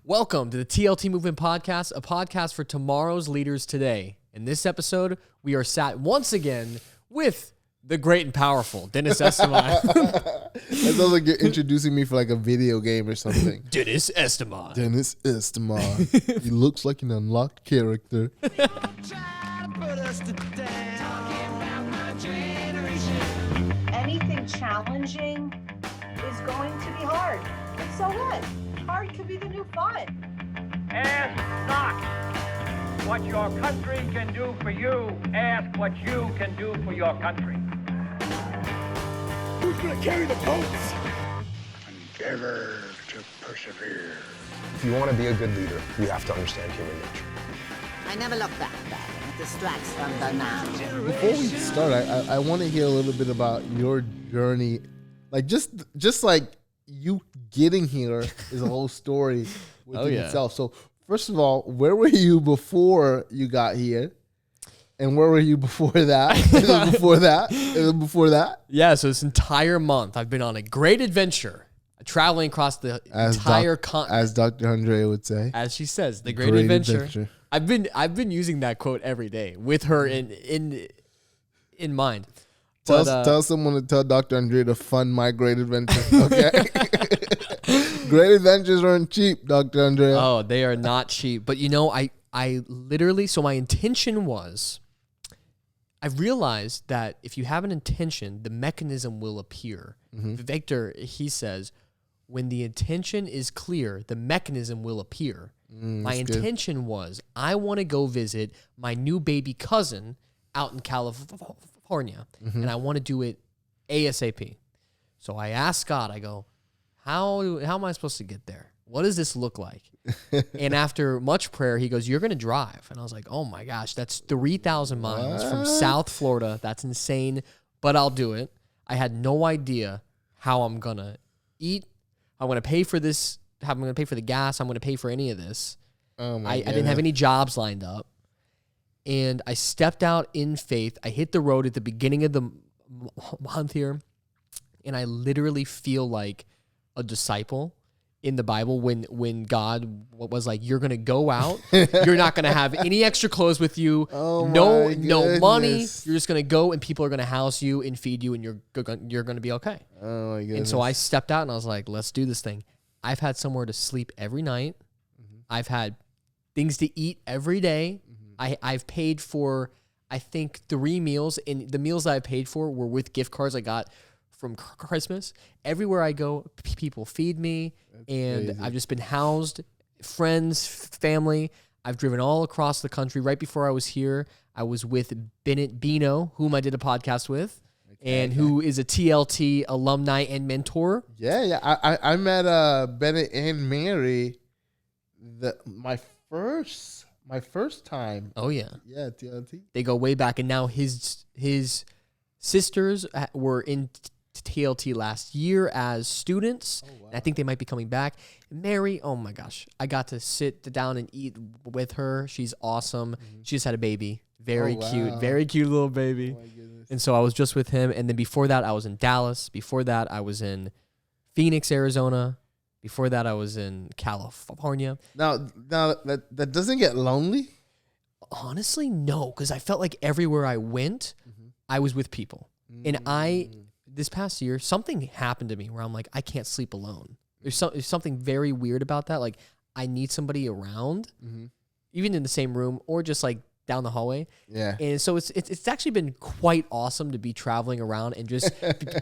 Welcome to the TLT Movement Podcast, a podcast for tomorrow's leaders today. In this episode, we are sat once again with the great and powerful Dennis Esteban. It sounds like you're introducing me for like a video game or something. Dennis Esteban. Dennis Esteban. He looks like an unlocked character. Anything challenging is going to be hard. And so what? Hard could be the new fun. Ask not what your country can do for you. Ask what you can do for your country. Who's going to carry the boats? Endeavor to persevere. If you want to be a good leader, you have to understand human nature. I never look back. It distracts from the now. Before we start, I want to hear a little bit about your journey. Like just like you getting here is a whole story within itself. So first of all, where were you before you got here? And where were you before that? Before that? Yeah, so this entire month, I've been on a great adventure, traveling across the entire continent. As Dr. Andre would say. As she says, the great adventure. I've been using that quote every day with her in mind. Tell someone to tell Dr. Andre to fund my great adventure, okay? Great adventures aren't cheap, Dr. Andre. Oh, they are not cheap. But you know, I literally, so my intention was, I've realized that if you have an intention, the mechanism will appear. Victor, he says, when the intention is clear, the mechanism will appear. My intention was, I want to go visit my new baby cousin out in California, and I want to do it ASAP. So I asked God, I go, how am I supposed to get there? What does this look like? And after much prayer, he goes, you're going to drive. And I was like, oh my gosh, that's 3,000 miles from South Florida. That's insane, but I'll do it. I had no idea how I'm going to eat. I'm going to pay for this. I'm going to pay for the gas. I'm going to pay for any of this. I didn't have any jobs lined up. And I stepped out in faith. I hit the road at the beginning of the month here. And I literally feel like a disciple in the Bible when God was like, you're going to go out. You're not going to have any extra clothes with you. No money. You're just going to go and people are going to house you and feed you and you're going to be okay. Oh my goodness. And so I stepped out and I was like, let's do this thing. I've had somewhere to sleep every night. I've had things to eat every day. I've paid for, I think, 3 meals. And the meals that I paid for were with gift cards I got from Christmas. Everywhere I go, people feed me. That's crazy. I've just been housed. Friends, family. I've driven all across the country. Right before I was here, I was with Bennett Bino, whom I did a podcast with. And who is a TLT alumni and mentor. Yeah. I met Bennett and Mary my first time. Oh, yeah. Yeah, TLT. They go way back. And now his sisters were in TLT last year as students. Oh, wow. And I think they might be coming back. Mary, oh my gosh. I got to sit down and eat with her. She's awesome. She just had a baby. Very cute little baby. Oh, my goodness. And so I was just with him. And then before that, I was in Dallas. Before that, I was in Phoenix, Arizona. Before that, I was in California. Now that doesn't get lonely? Honestly, no, because I felt like everywhere I went, I was with people. And this past year, something happened to me where I'm like, I can't sleep alone. There's something very weird about that. Like, I need somebody around, even in the same room or just like down the hallway. Yeah. And so it's actually been quite awesome to be traveling around and just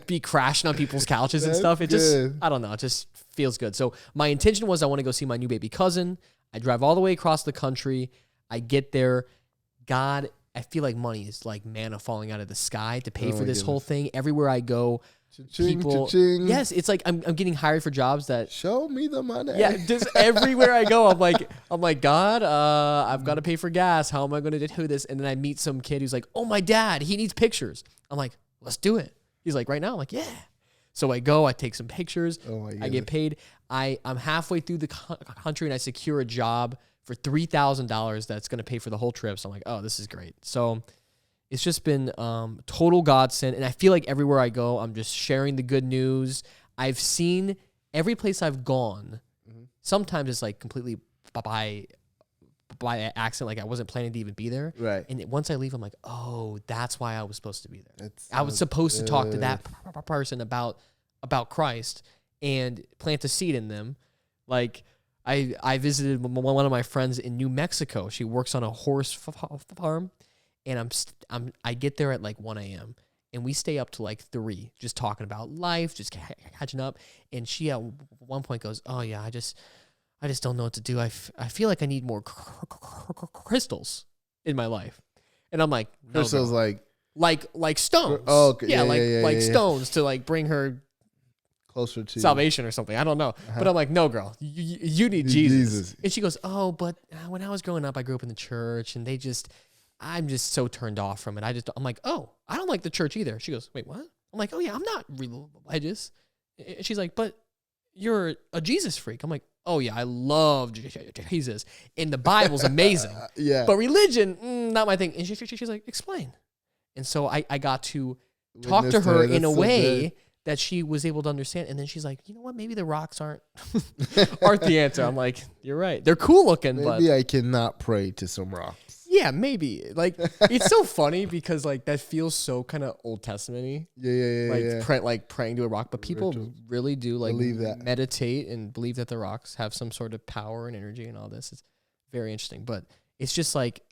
be crashing on people's couches and stuff. It just, I don't know, it just feels good. So my intention was I want to go see my new baby cousin. I drive all the way across the country. I get there. God, I feel like money is like manna falling out of the sky to pay for this whole thing. Everywhere I go, people. Cha-ching. Yes, it's like I'm getting hired for jobs that. Show me the money. Yeah, just everywhere I go, I'm like, God, I've got to pay for gas. How am I going to do this? And then I meet some kid who's like, oh, my dad, he needs pictures. I'm like, let's do it. He's like, right now? I'm like, yeah. So I go, I take some pictures. Oh my goodness. I get paid. I'm halfway through the country and I secure a job for $3,000 that's going to pay for the whole trip. So I'm like, oh, this is great. So it's just been total godsend. And I feel like everywhere I go, I'm just sharing the good news. I've seen every place I've gone, sometimes it's like completely by accident, like I wasn't planning to even be there. Right. And once I leave, I'm like, oh, that's why I was supposed to be there. It's I was supposed to talk to that person about Christ and plant a seed in them. Like I visited one of my friends in New Mexico. She works on a horse farm, and I get there at like 1 a.m. and we stay up to like 3, just talking about life, just catching up. And she at one point goes, "Oh yeah, I just don't know what to do. I feel like I need more crystals in my life." And I'm like, no, crystals girl. like stones. Oh, okay. Yeah, like stones to like bring her closer to salvation or something. I don't know. But I'm like, no, girl, you need Jesus. And she goes, "Oh, but when I was growing up, I grew up in the church, and I'm just so turned off from it. I'm like, oh, I don't like the church either." She goes, "Wait, what?" I'm like, "Oh yeah, I'm not religious." And she's like, "But you're a Jesus freak." I'm like, "Oh yeah, I love Jesus, and the Bible's amazing." Yeah. But religion, not my thing. And she's like, "Explain." And so I got to talk to her in a way that she was able to understand. And then she's like, "You know what? Maybe the rocks aren't the answer." I'm like, "You're right. They're cool looking, but maybe I cannot pray to some rocks." Yeah, maybe. Like, it's so funny because like that feels so kind of Old Testament-y. Yeah. Like praying to a rock, but people really do like believe that, meditate and believe that the rocks have some sort of power and energy and all this. It's very interesting, but it's just like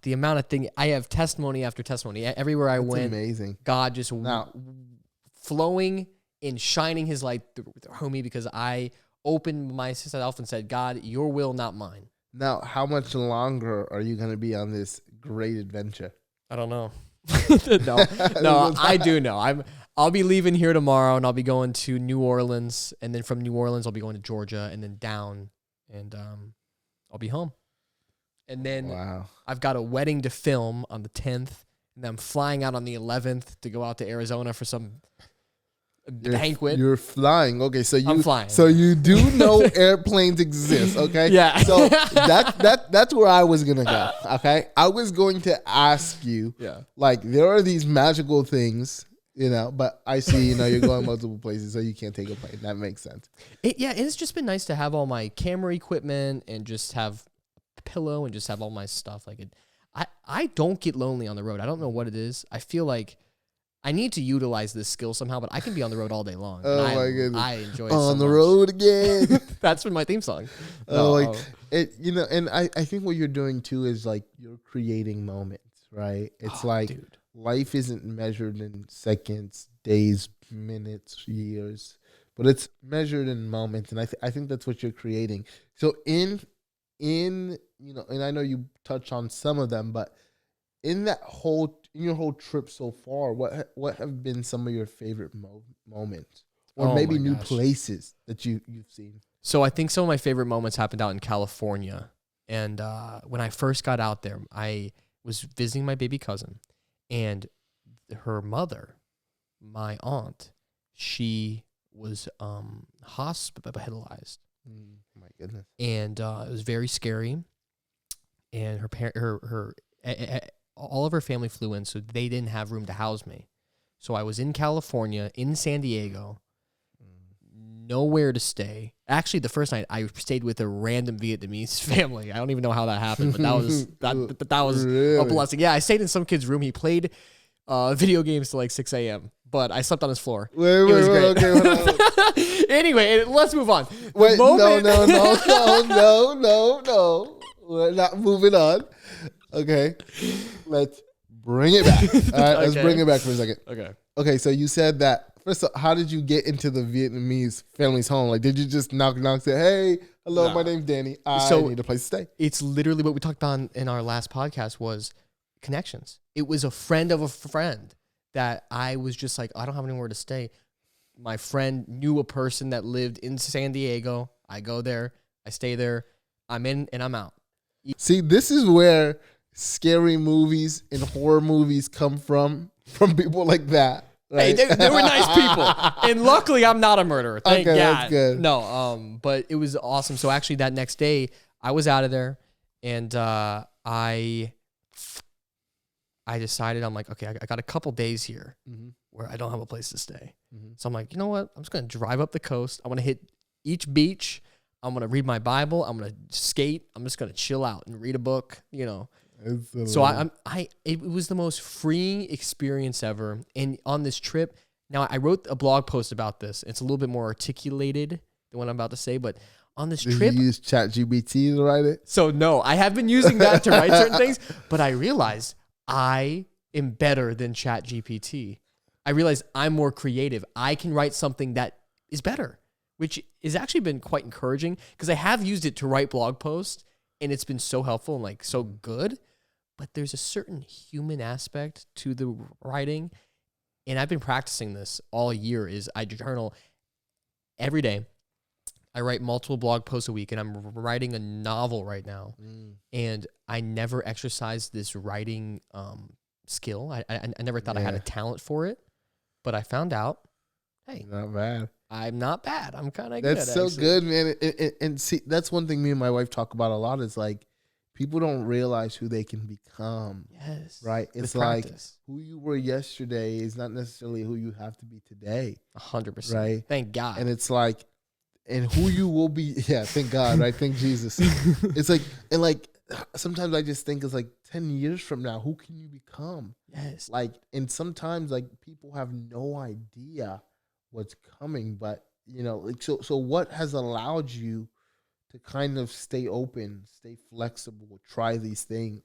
the amount of thing. I have testimony after testimony everywhere I went. Amazing. God just flowing and shining His light through me because I opened myself and said, "God, Your will, not mine." Now, how much longer are you going to be on this great adventure? I don't know. No, I do know. I'll be leaving here tomorrow, and I'll be going to New Orleans, and then from New Orleans I'll be going to Georgia, and then down, and I'll be home. And then I've got a wedding to film on the 10th, and then I'm flying out on the 11th to go out to Arizona for some banquet. You're flying. Okay, so I'm flying. So you do know airplanes exist, okay? Yeah. So that's where I was gonna go. Okay. I was going to ask you, like, there are these magical things, but I see, you're going multiple places, so you can't take a plane. That makes sense. It's just been nice to have all my camera equipment and just have a pillow and just have all my stuff. Like I don't get lonely on the road. I don't know what it is. I feel like I need to utilize this skill somehow, but I can be on the road all day long. Oh my goodness! I enjoy it on so the much. road again. That's been my theme song. And I think what you're doing too is like you're creating moments, right? It's life isn't measured in seconds, days, minutes, years, but it's measured in moments, and I think that's what you're creating. So in and I know you touched on some of them, but in your whole trip so far, what have been some of your favorite moments, or maybe new places that you've seen? So I think some of my favorite moments happened out in California, and when I first got out there, I was visiting my baby cousin, and her mother, my aunt, she was hospitalized. My goodness! And it was very scary, and her all of her family flew in, so they didn't have room to house me. So I was in California, in San Diego, nowhere to stay. Actually, the first night I stayed with a random Vietnamese family. I don't even know how that happened, but that was really? A blessing. Yeah, I stayed in some kid's room. He played video games till like 6 a.m., but I slept on his floor. It was great. Okay, anyway, let's move on. Wait, no. We're not moving on. Okay, let's bring it back. All right, let's bring it back for a second. Okay. So you said that first. How did you get into the Vietnamese family's home? Like, did you just knock, say, "Hey, hello, my name's Danny. I need a place to stay"? It's literally what we talked about in our last podcast was connections. It was a friend of a friend that I was just like, I don't have anywhere to stay. My friend knew a person that lived in San Diego. I go there. I stay there. I'm in and I'm out. See, this is where scary movies and horror movies come from people like that. Right? Hey, they were nice people, and luckily I'm not a murderer. Thank God. That's good. No, but it was awesome. So actually, that next day I was out of there, and I decided, I'm like, okay, I got a couple days here where I don't have a place to stay. So I'm like, you know what? I'm just gonna drive up the coast. I want to hit each beach. I'm going to read my Bible. I'm going to skate. I'm just going to chill out and read a book, you know. So it was the most freeing experience ever. And on this trip, now I wrote a blog post about this. It's a little bit more articulated than what I'm about to say, but on this trip, you use ChatGPT to write it? So no, I have been using that to write certain things, but I realized I am better than ChatGPT. I realized I'm more creative. I can write something that is better, which has actually been quite encouraging because I have used it to write blog posts and it's been so helpful and like so good. But there's a certain human aspect to the writing. And I've been practicing this all year is I journal every day. I write multiple blog posts a week and I'm writing a novel right now. And I never exercised this writing skill. I never thought I had a talent for it, but I found out, hey, not bad. I'm not bad. I'm kind of good. That's so actually. good, man. And see, that's one thing me and my wife talk about a lot is like, people don't realize who they can become. Yes. Right? It's like who you were yesterday is not necessarily who you have to be today. 100%. Right? Thank God. And it's like, and who you will be. Yeah, thank God, right? Thank Jesus. It's like, and like, sometimes I just think it's like 10 years from now, who can you become? Yes. Like, and sometimes like people have no idea what's coming, but you know, like, so what has allowed you to kind of stay open, stay flexible, try these things?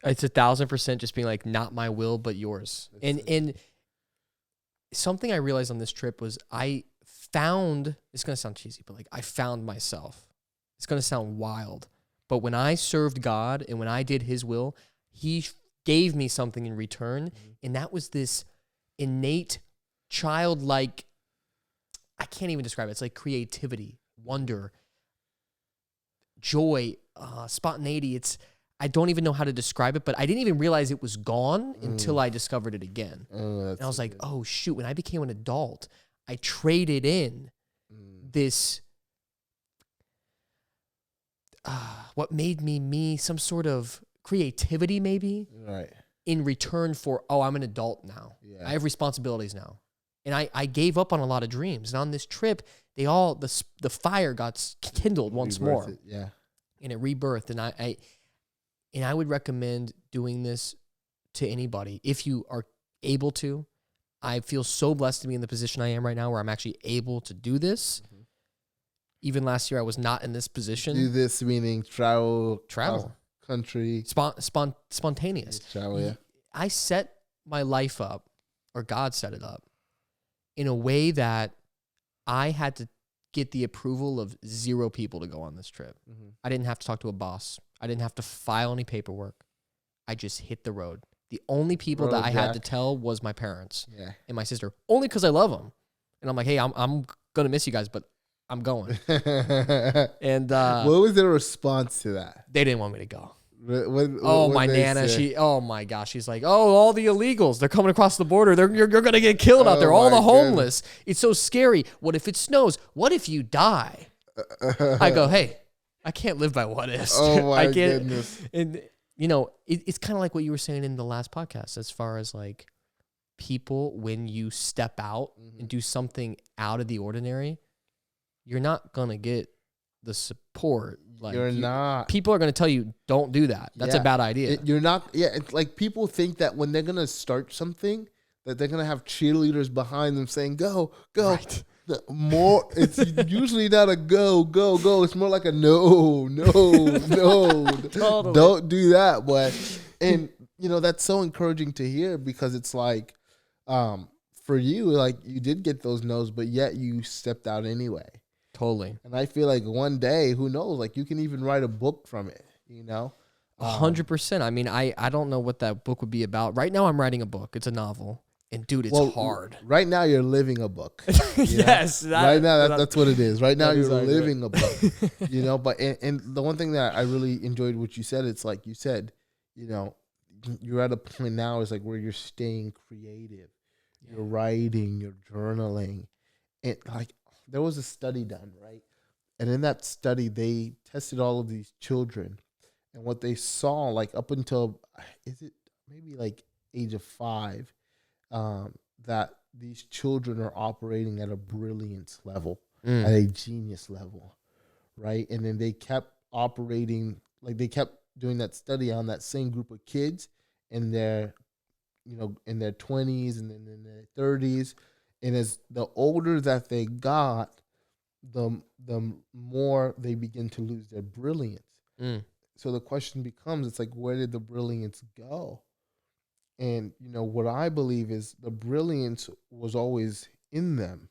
It's 1,000% just being like, not my will, but yours. And something I realized on this trip was I found, it's going to sound cheesy, but like I found myself. It's going to sound wild. But when I served God and when I did his will, he gave me something in return. And that was this innate, childlike, I can't even describe it. It's like creativity, wonder, joy, spontaneity. I don't even know how to describe it, but I didn't even realize it was gone until I discovered it again. And I was like, oh shoot, when I became an adult, I traded in this, what made me, some sort of creativity maybe, right, in return for, I'm an adult now. Yeah. I have responsibilities now. And I gave up on a lot of dreams. And on this trip, the fire got kindled once more. Yeah. And it rebirthed. And I would recommend doing this to anybody if you are able to. I feel so blessed to be in the position I am right now where I'm actually able to do this. Even last year, I was not in this position. Do this meaning travel. Country. Spontaneous. Travel, yeah. I set my life up, or God set it up, in a way that I had to get the approval of 0 people to go on this trip. I didn't have to talk to a boss. I didn't have to file any paperwork. I just hit the road. The only people that I had to tell was my parents and my sister, only because I love them. And I'm like, hey, I'm going to miss you guys, but I'm going. And what was their response to that? They didn't want me to go. What my Nana, oh my gosh, she's like, all the illegals, they're coming across the border. You're going to get killed out there. All the homeless. Goodness. It's so scary. What if it snows? What if you die? I go, hey, I can't live by what ifs. Oh my I can't, goodness. And you know, it's kind of like what you were saying in the last podcast, as far as like people, when you step out and do something out of the ordinary, you're not going to get the support. Like, you're not. People are going to tell you, don't do that. That's a bad idea. You're not. Yeah, it's like people think that when they're going to start something, that they're going to have cheerleaders behind them saying, go. Right. It's usually not a go. It's more like a no. Totally. Don't do that. But, and you know, that's so encouraging to hear, because it's like, for you, like you did get those no's, but yet you stepped out anyway. Totally. And I feel like one day, who knows, like you can even write a book from it, you know? 100%. I mean, I don't know what that book would be about. Right now I'm writing a book. It's a novel. And dude, it's hard. Right now you're living a book. Yes. Right now that's what it is. Right now you're living a book. You know, but and the one thing that I really enjoyed what you said, it's like you said, you know, you're at a point now is like where you're staying creative. You're writing, you're journaling. And like there was a study done, right? And in that study, they tested all of these children. And what they saw, like up until, is it maybe like age of 5, that these children are operating at a brilliance level, at a genius level, right? And then they kept operating, like they kept doing that study on that same group of kids in their, in their 20s and then in their 30s. And as the older that they got, the more they begin to lose their brilliance. So the question becomes, it's like, where did the brilliance go? And, what I believe is the brilliance was always in them.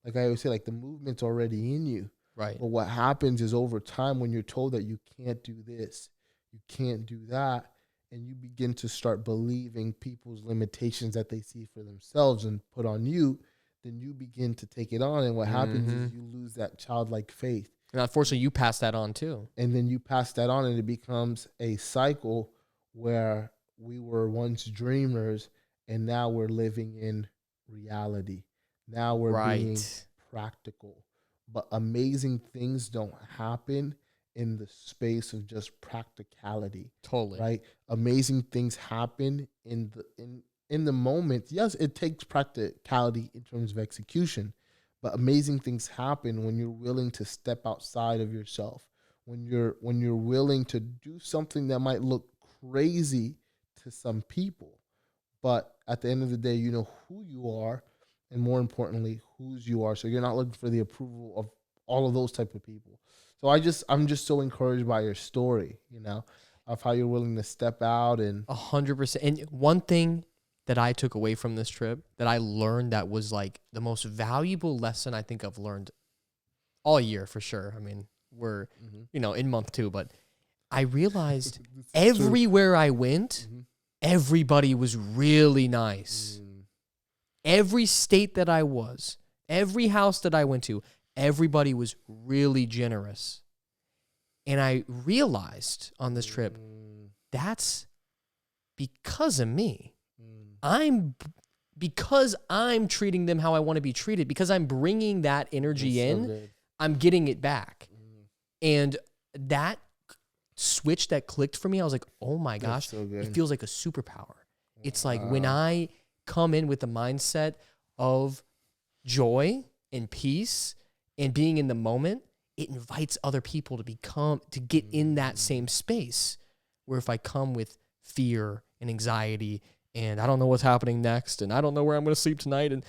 Like I always say, like the movement's already in you. Right. But what happens is over time when you're told that you can't do this, you can't do that, and you begin to start believing people's limitations that they see for themselves and put on you, then you begin to take it on. And what happens is you lose that childlike faith. And unfortunately, you pass that on too. And then you pass that on, and it becomes a cycle where we were once dreamers, and now we're living in reality. Now we're being practical. But amazing things don't happen in the space of just practicality. Totally. Right? Amazing things happen in the moment. Yes, it takes practicality in terms of execution, but amazing things happen when you're willing to step outside of yourself. When you're willing to do something that might look crazy to some people, but at the end of the day, you know who you are, and more importantly, whose you are. So you're not looking for the approval of all of those type of people. So I'm just so encouraged by your story, of how you're willing to step out and 100%. And one thing that I took away from this trip that I learned that was like the most valuable lesson I think I've learned all year for sure. I mean, we're, in month 2, but I realized everywhere I went, everybody was really nice. Every state that I was, every house that I went to, everybody was really generous. And I realized on this trip, that's because of me. Because I'm treating them how I want to be treated, because I'm bringing that energy in, I'm getting it back. And that switch that clicked for me, I was like, oh my gosh, it feels like a superpower. It's like when I come in with the mindset of joy and peace and being in the moment, it invites other people to get in that same space. Where if I come with fear and anxiety and I don't know what's happening next and I don't know where I'm going to sleep tonight, and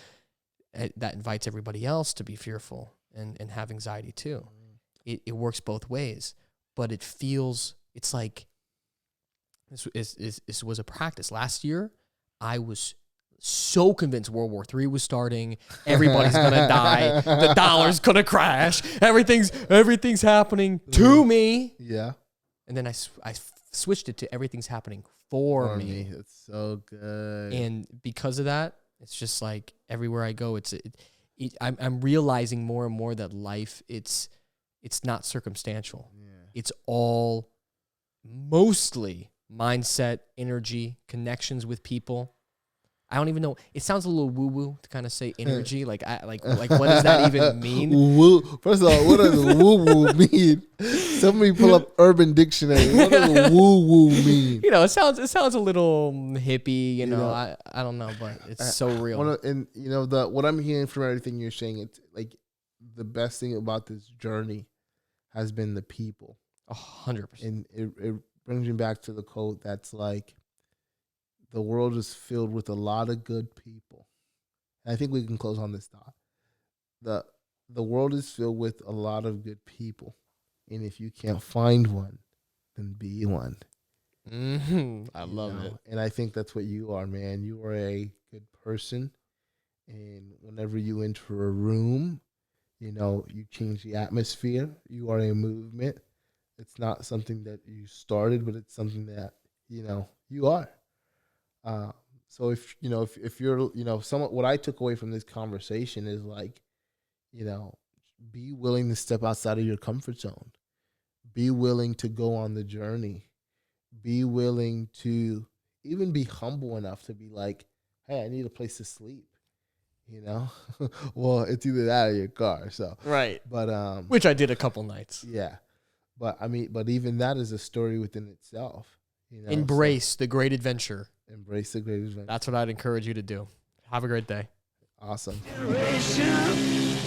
that invites everybody else to be fearful and have anxiety too. It works both ways, but it's like this was a practice. Last year, I was so convinced World War III was starting. Everybody's gonna die. The dollar's gonna crash. Everything's happening to me. Yeah. And then I switched it to everything's happening for me. It's so good. And because of that, it's just like everywhere I go, I'm realizing more and more that life it's not circumstantial. Yeah. It's all mostly mindset, energy, connections with people. I don't even know. It sounds a little woo-woo to kind of say energy. Like what does that even mean? Woo. First of all, what does woo-woo mean? Somebody pull up Urban Dictionary. What does woo-woo mean? It sounds a little hippie. I don't know, but it's so real. What I'm hearing from everything you're saying, it's like the best thing about this journey has been the people. 100%. And it brings me back to the quote that's like, the world is filled with a lot of good people. And I think we can close on this thought. The world is filled with a lot of good people. And if you can't find one, then be one. I love it. And I think that's what you are, man. You are a good person. And whenever you enter a room, you change the atmosphere. You are a movement. It's not something that you started, but it's something that, you are. So if you're, what I took away from this conversation is like, be willing to step outside of your comfort zone. Be willing to go on the journey. Be willing to even be humble enough to be like, hey, I need a place to sleep. Well, it's either that or your car. So right. But which I did a couple nights. Yeah. But even that is a story within itself. Embrace the great adventure. Embrace the great adventure. That's what I'd encourage you to do. Have a great day. Awesome. Generation.